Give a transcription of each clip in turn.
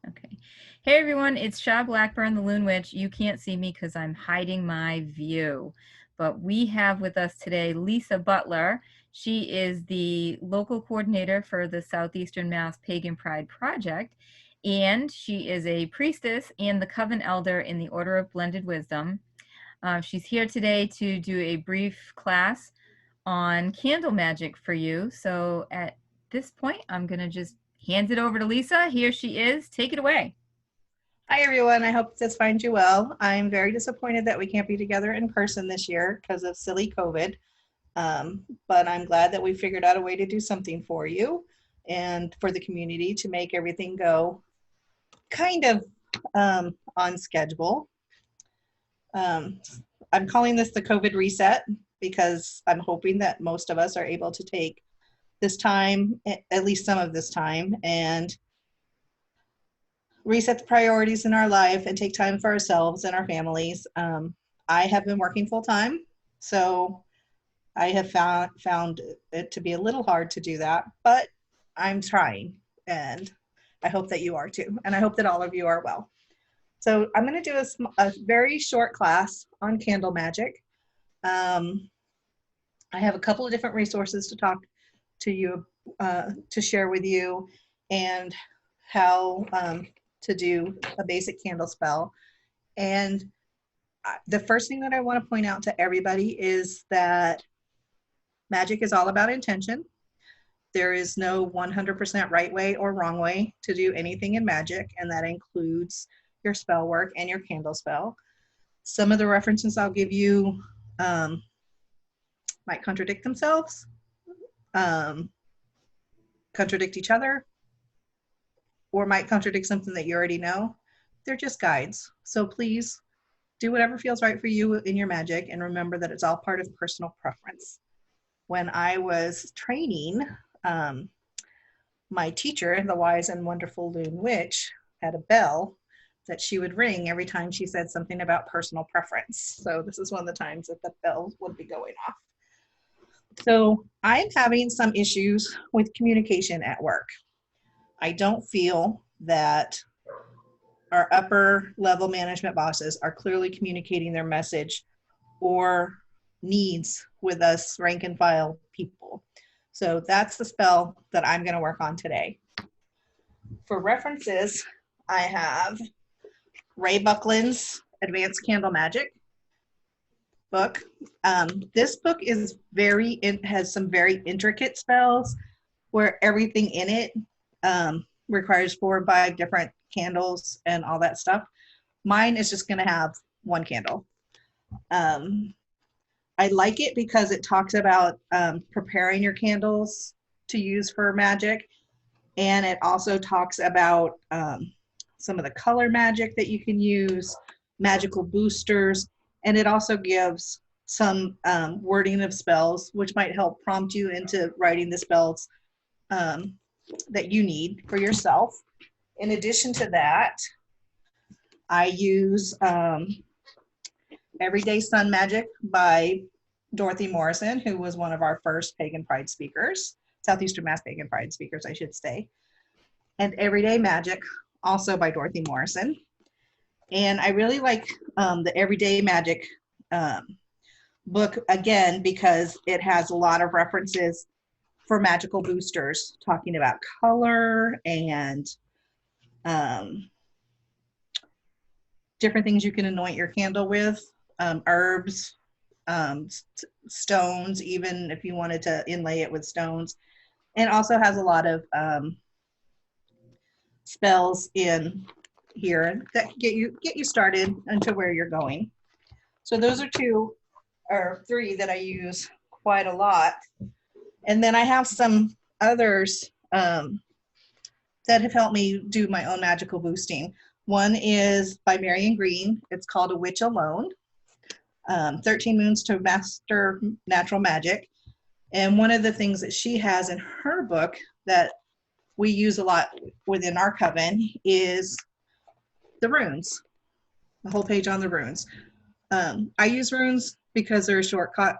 Okay. Hey everyone, it's Shaw Blackburn, the Loon Witch. You can't see me because I'm hiding my view. But we have with us today Lisa Butler. She is the local coordinator for the Southeastern Mass Pagan Pride Project. And she is a priestess and the coven elder in the Order of Blended Wisdom. She's here today to do a brief class on candle magic for you. So at this point, I'm going to just hand it over to Lisa. Here she is. Take it away. Hi everyone, I hope this finds you well. I'm very disappointed that we can't be together in person this year because of silly COVID, but I'm glad that we figured out a way to do something for you and for the community to make everything go kind of on schedule. I'm calling this the COVID reset because I'm hoping that most of us are able to take this time, at least some of this time, and reset the priorities in our life and take time for ourselves and our families. I have been working full time, so I have found it to be a little hard to do that, but I'm trying, and I hope that you are too, and I hope that all of you are well. So I'm going to do a very short class on candle magic. I have a couple of different resources to talk to you, to share with you, and how to do a basic candle spell. And the first thing that I want to point out to everybody is that magic is all about intention. There is no 100% right way or wrong way to do anything in magic, and that includes your spell work and your candle spell. Some of the references I'll give you might contradict themselves, contradict each other, or might contradict something that you already know. They're just guides. So please do whatever feels right for you in your magic, and remember that it's all part of personal preference. When I was training, my teacher, the wise and wonderful Loon Witch, had a bell that she would ring every time she said something about personal preference. So this is one of the times that the bell would be going off. So I'm having some issues with communication at work. I don't feel that our upper level management bosses are clearly communicating their message or needs with us rank and file people. So that's the spell that I'm going to work on today. For references, I have Ray Buckland's Advanced Candle Magic book. This book is has some very intricate spells where everything in it requires 4 or 5 different candles and all that stuff. Mine is just going to have one candle. I like it because it talks about preparing your candles to use for magic, and it also talks about some of the color magic that you can use, magical boosters, and it also gives some wording of spells, which might help prompt you into writing the spells that you need for yourself. In addition to that, I use Everyday Sun Magic by Dorothy Morrison, who was one of our first Pagan Pride speakers, Southeastern Mass Pagan Pride speakers, I should say. And Everyday Magic, also by Dorothy Morrison. And I really like the Everyday Magic book, again, because it has a lot of references for magical boosters, talking about color and different things you can anoint your candle with, herbs, stones, even if you wanted to inlay it with stones. And also has a lot of spells in here that get you started into where you're going. So those are 2 or 3 that I use quite a lot. And then I have some others that have helped me do my own magical boosting. One is by Marion Green. It's called A Witch Alone, 13 Moons to Master Natural Magic. And one of the things that she has in her book that we use a lot within our coven is the runes, the whole page on the runes. I use runes because they're a shortcut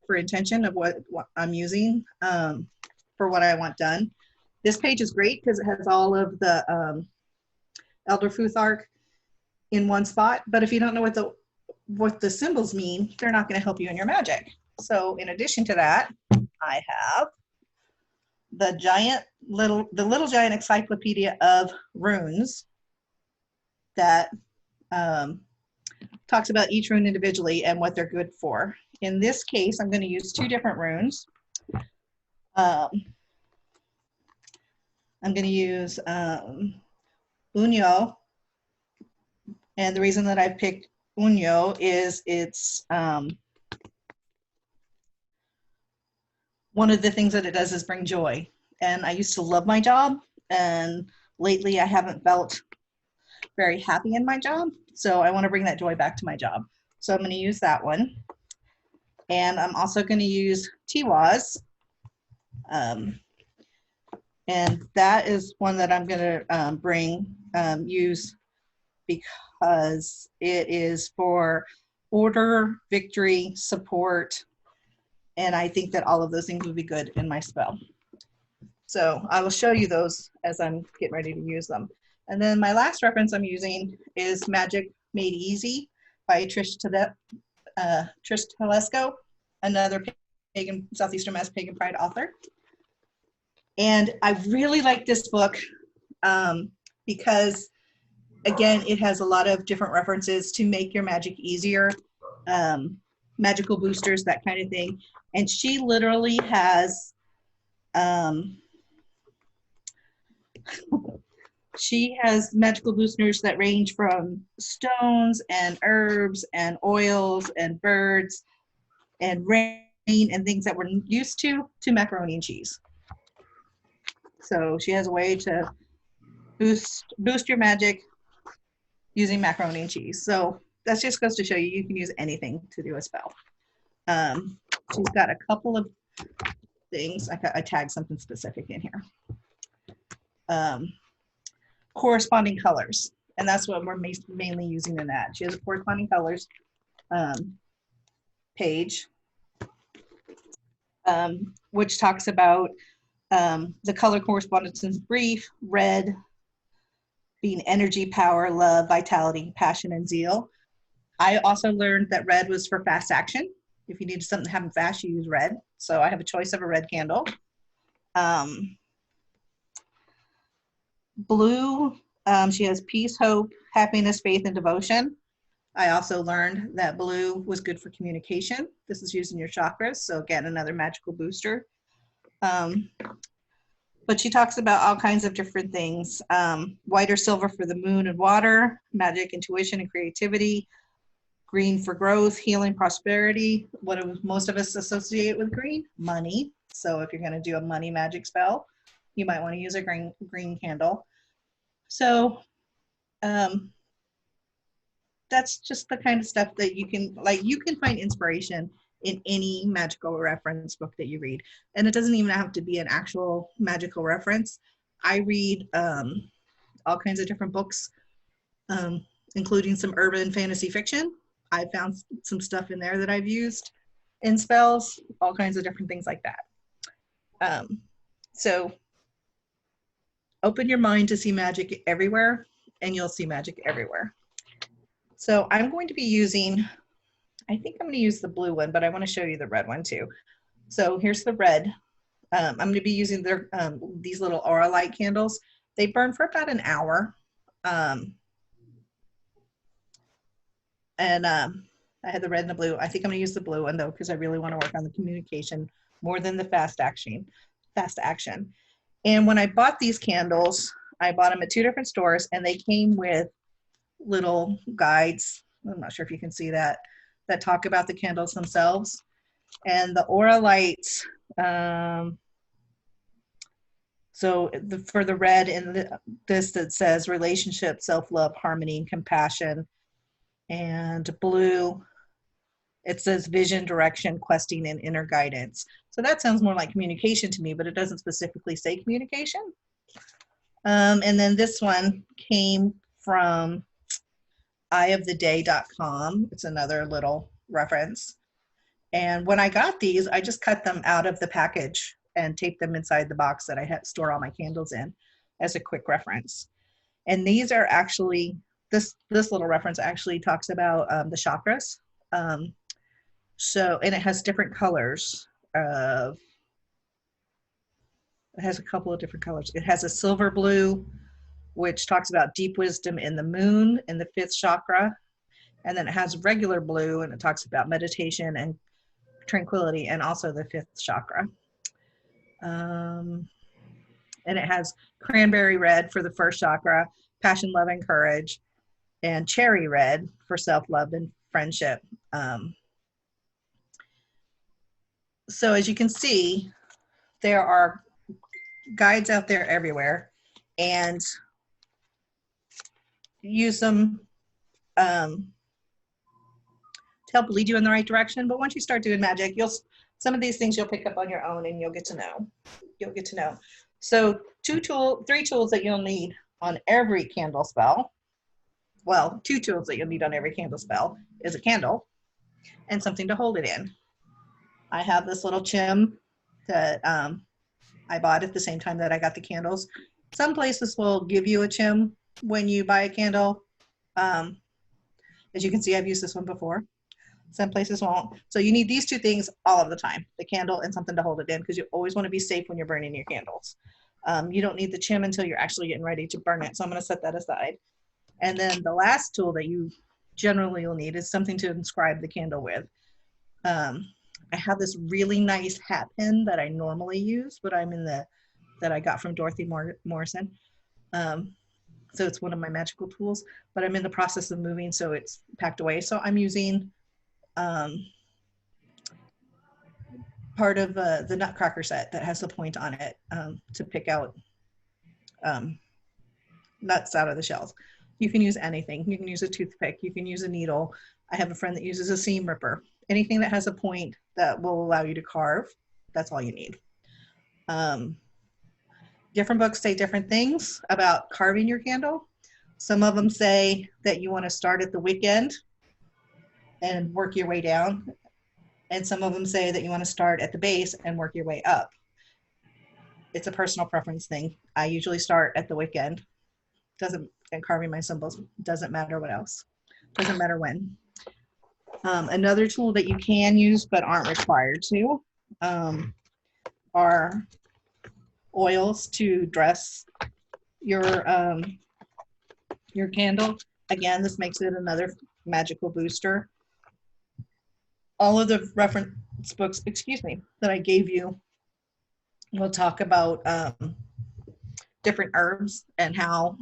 for intention of what I'm using for what I want done. This page is great because it has all of the Elderfuth arc in one spot. But if you don't know what the symbols mean, they're not going to help you in your magic. So in addition to that, I have the little giant encyclopedia of runes that talks about each rune individually and what they're good for. In this case, I'm going to use two different runes. I'm going to use Unyo, and the reason that I picked Unyo is it's one of the things that it does is bring joy. And I used to love my job, and lately I haven't felt very happy in my job. So I want to bring that joy back to my job. So I'm going to use that one. And I'm also going to use Tiwaz. And that is one that I'm going to use because it is for order, victory, support, and I think that all of those things would be good in my spell. So I will show you those as I'm getting ready to use them. And then my last reference I'm using is Magick Made Easy by Trish Telesco, another pagan, Southeastern MA Pagan Pride author. And I really like this book because, again, it has a lot of different references to make your magic easier, magical boosters, that kind of thing. And she literally has, she has magical boosters that range from stones and herbs and oils and birds and rain and things that we're used to macaroni and cheese. So she has a way to boost your magic using macaroni and cheese. So that just goes to show you can use anything to do a spell. She's got a couple of things. I tagged something specific in here. Corresponding colors, and that's what we're mainly using in that. She has a corresponding colors page, which talks about the color correspondence in brief. Red being energy, power, love, vitality, passion, and zeal. I also learned that red was for fast action. If you need something to happen fast, you use red. So I have a choice of a red candle. Blue, she has peace, hope, happiness, faith, and devotion. I also learned that blue was good for communication. This is using your chakras, so again, another magical booster. But she talks about all kinds of different things. White or silver for the moon and water, magic, intuition, and creativity. Green for growth, healing, prosperity. What do most of us associate with green? Money. So if you're going to do a money magic spell, you might want to use a green candle. So that's just the kind of stuff that you can find inspiration in any magical reference book that you read. And it doesn't even have to be an actual magical reference. I read all kinds of different books, including some urban fantasy fiction. I found some stuff in there that I've used in spells, all kinds of different things like that. So open your mind to see magic everywhere, and you'll see magic everywhere. So I'm going to be using, I think I'm going to use the blue one, but I want to show you the red one too. So here's the red. I'm going to be using their these little aura light candles. They burn for about an hour. I had the red and the blue. I think I'm going to use the blue one though, because I really want to work on the communication more than the fast action. And when I bought these candles, I bought them at two different stores, and they came with little guides. I'm not sure if you can see that talk about the candles themselves. And the aura lights, for the red in this that says relationship, self-love, harmony, and compassion. And blue, it says vision, direction, questing, and inner guidance. So that sounds more like communication to me, but it doesn't specifically say communication. And then this one came from eyeoftheday.com. It's another little reference. And when I got these, I just cut them out of the package and taped them inside the box that I had store all my candles in as a quick reference. And these are actually, this little reference actually talks about the chakras. And it has different colors. It has a couple of different colors. It has a silver blue, which talks about deep wisdom in the moon in the 5th chakra. And then it has regular blue, and it talks about meditation and tranquility, and also the 5th chakra. And it has cranberry red for the 1st chakra, passion, love, and courage, and cherry red for self-love and friendship. So as you can see, there are guides out there everywhere, and use them to help lead you in the right direction. But once you start doing magic, some of these things you'll pick up on your own, and you'll get to know. So 3 tools that you'll need on every candle spell. Well, 2 tools that you'll need on every candle spell is a candle and something to hold it in. I have this little chim that I bought at the same time that I got the candles. Some places will give you a chim when you buy a candle. As you can see, I've used this one before. Some places won't. So you need these 2 things all of the time, the candle and something to hold it in, because you always want to be safe when you're burning your candles. You don't need the chim until you're actually getting ready to burn it. So I'm going to set that aside. And then the last tool that you generally will need is something to inscribe the candle with. I have this really nice hat pin that I normally use, but that I got from Dorothy Morrison. So it's one of my magical tools, but I'm in the process of moving, so it's packed away. So I'm using part of the Nutcracker set that has the point on it to pick out nuts out of the shells. You can use anything. You can use a toothpick. You can use a needle. I have a friend that uses a seam ripper. Anything that has a point that will allow you to carve, that's all you need. Different books say different things about carving your candle. Some of them say that you want to start at the wick end and work your way down. And some of them say that you want to start at the base and work your way up. It's a personal preference thing. I usually start at the wick end. And carving my symbols, doesn't matter what else. Doesn't matter when. Another tool that you can use but aren't required to are oils to dress your candle. Again, this makes it another magical booster. All of the reference books, that I gave you will talk about different herbs and how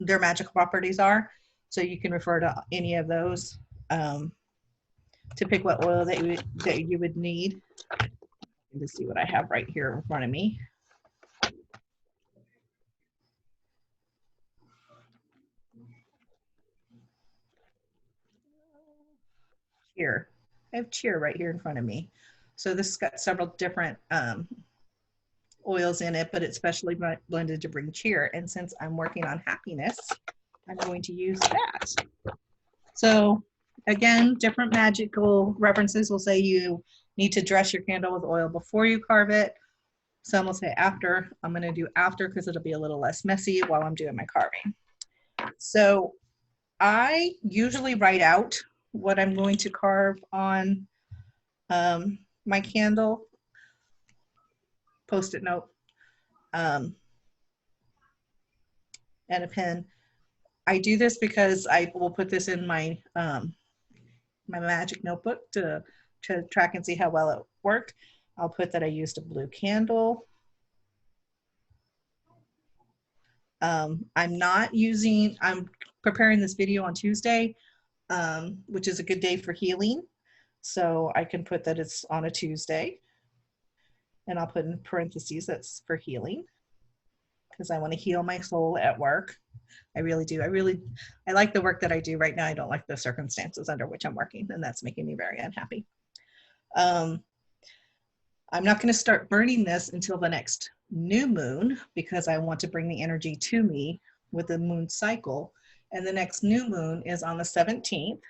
their magical properties are. So you can refer to any of those to pick what oil that you would need. To see what I have right here in front of me. Cheer. I have cheer right here in front of me. So this has got several different oils in it, but it's specially blended to bring cheer. And since I'm working on happiness, I'm going to use that. So again, different magical references will say you need to dress your candle with oil before you carve it. Some will say after. I'm going to do after because it'll be a little less messy while I'm doing my carving. So I usually write out what I'm going to carve on my candle, Post-it note, and a pen. I do this because I will put this in my my Magic notebook to track and see how well it worked. I'll put that I used a blue candle. I'm preparing this video on Tuesday, which is a good day for healing. So I can put that it's on a Tuesday. And I'll put in parentheses that's for healing, because I want to heal my soul at work. I really do. I like the work that I do right now. I don't like the circumstances under which I'm working, and that's making me very unhappy. I'm not going to start burning this until the next new moon, because I want to bring the energy to me with the moon cycle. And the next new moon is on the 17th.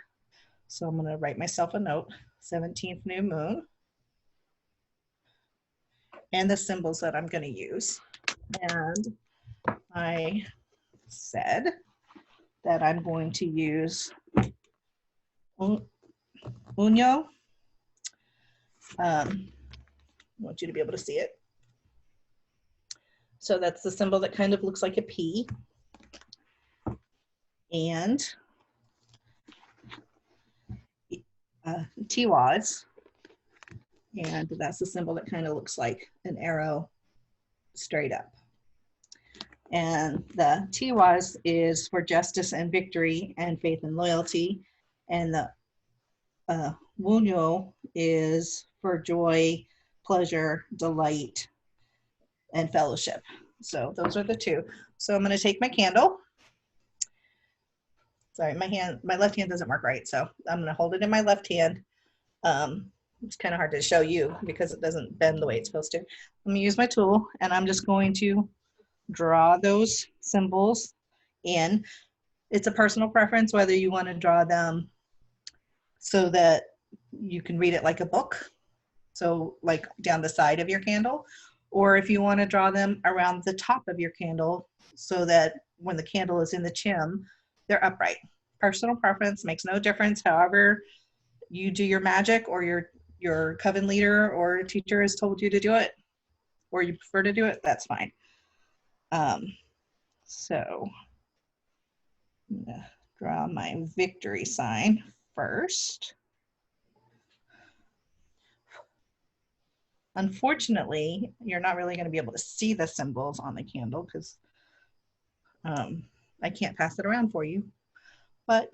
So I'm going to write myself a note, 17th new moon, and the symbols that I'm going to use. And my said that I'm going to use Unyo. I want you to be able to see it. So that's the symbol that kind of looks like a P. And Tiwaz. And that's the symbol that kind of looks like an arrow straight up. And the Tiwaz is for justice and victory and faith and loyalty. And the Wunyo is for joy, pleasure, delight, and fellowship. So those are the two. So I'm going to take my candle. Sorry, my left hand doesn't work right. So I'm going to hold it in my left hand. It's kind of hard to show you because it doesn't bend the way it's supposed to. Let me use my tool, and I'm just going to draw those symbols in. It's a personal preference whether you want to draw them so that you can read it like a book, so like down the side of your candle, or if you want to draw them around the top of your candle so that when the candle is in the chim, they're upright. Personal preference, makes no difference. However you do your magic, or your coven leader or teacher has told you to do it, or you prefer to do it, that's fine. So I'm gonna draw my victory sign first. Unfortunately, you're not really going to be able to see the symbols on the candle because I can't pass it around for you, but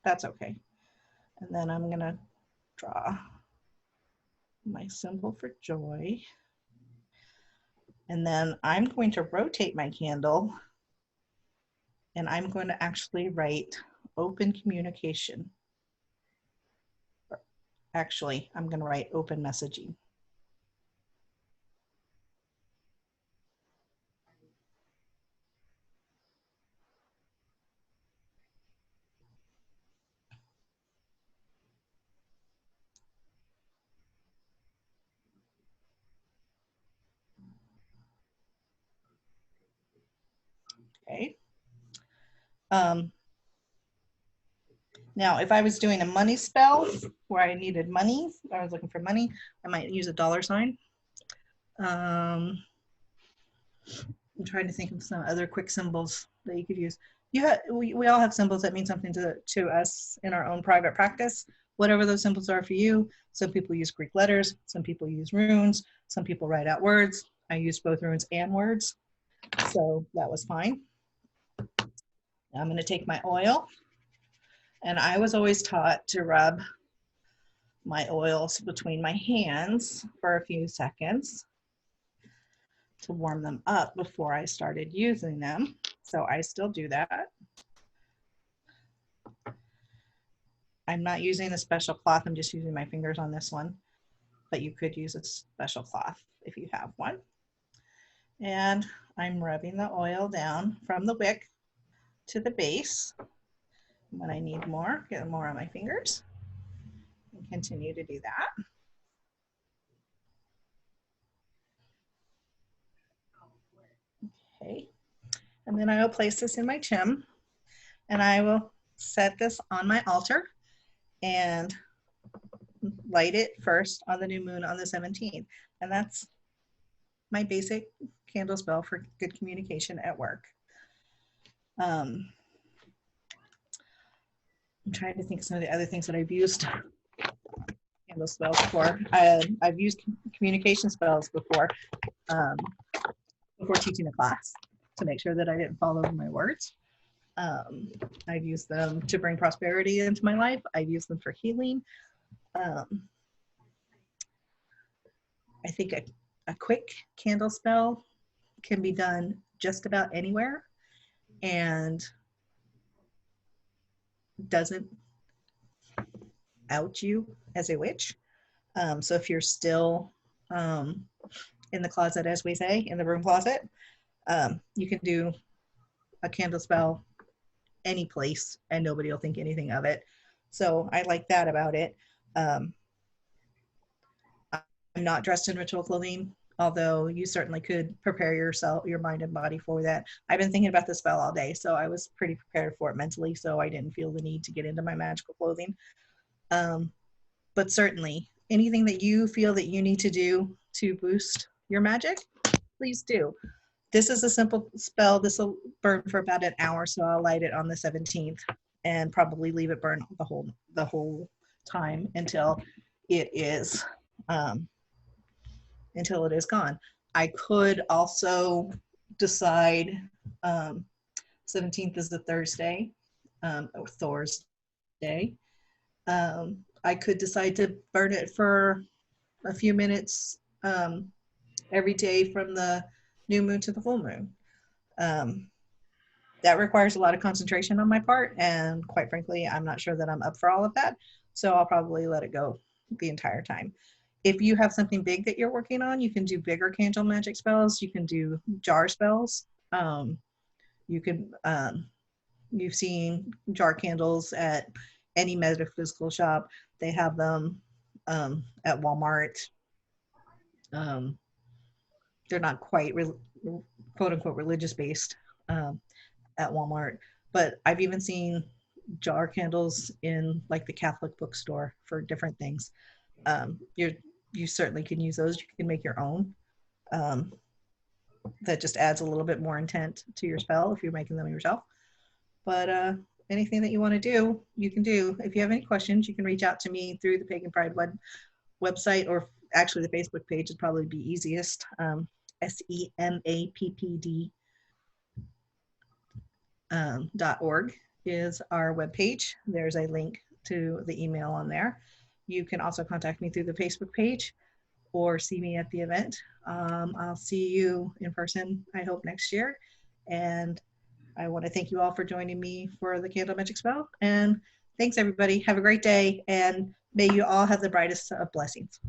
that's okay. And then I'm going to draw my symbol for joy. And then I'm going to rotate my candle, and I'm going to actually write open communication. Actually, I'm going to write open messaging. Okay. Now, if I was doing a money spell where I needed money, I was looking for money, I might use a dollar sign. I'm trying to think of some other quick symbols that you could use. We all have symbols that mean something to us in our own private practice, whatever those symbols are for you. Some people use Greek letters, some people use runes, some people write out words. I used both runes and words, so that was fine. Now I'm going to take my oil, and I was always taught to rub my oils between my hands for a few seconds to warm them up before I started using them. So I still do that. I'm not using a special cloth. I'm just using my fingers on this one, but you could use a special cloth if you have one. And I'm rubbing the oil down from the wick to the base. When I need more, get more on my fingers and continue to do that. Okay, and then I will place this in my chim, and I will set this on my altar and light it first on the new moon on the 17th. And that's my basic candle spell for good communication at work. I'm trying to think of some of the other things that I've used candle spells for. I've used communication spells before teaching a class to make sure that I didn't fall over my words. I've used them to bring prosperity into my life. I've used them for healing. I think a quick candle spell can be done just about anywhere and doesn't out you as a witch. So if you're still in the closet, as we say, in the broom closet, you can do a candle spell any place and nobody will think anything of it. So I like that about it. I'm not dressed in ritual clothing although you certainly could prepare yourself, your mind and body for that. I've been thinking about the spell all day, so I was pretty prepared for it mentally, so I didn't feel the need to get into my magical clothing. Um, but certainly, anything that you feel that you need to do to boost your magic, please do. This is a simple spell. This will burn for about an hour, so I'll light it on the 17th and probably leave it burn the whole time it is um, until it is gone. I could also decide 17th is the Thursday or Thor's day. I could decide to burn it for a few minutes every day from the new moon to the full moon. Um, that requires a lot of concentration on my part, and quite frankly, I'm not sure that I'm up for all of that, so I'll probably let it go the entire time. If you have something big that you're working on, you can do bigger candle magic spells. You can do jar spells. You can you've seen jar candles at any metaphysical shop. They have them at Walmart. Um, they're not quite quote unquote religious based at Walmart, but I've even seen jar candles in like the Catholic bookstore for different things. You certainly can use those. You can make your own. Um, that just adds a little bit more intent to your spell if you're making them yourself. But anything that you want to do, you can do. If you have any questions, you can reach out to me through the Pagan Pride website, or actually the Facebook page would probably be easiest. SEMAPPD .org is our webpage. There's a link to the email on there. You can also contact me through the Facebook page or see me at the event. I'll see you in person, I hope, next year. And I want to thank you all for joining me for the Candle Magic Spell. And thanks, everybody. Have a great day, and may you all have the brightest of blessings.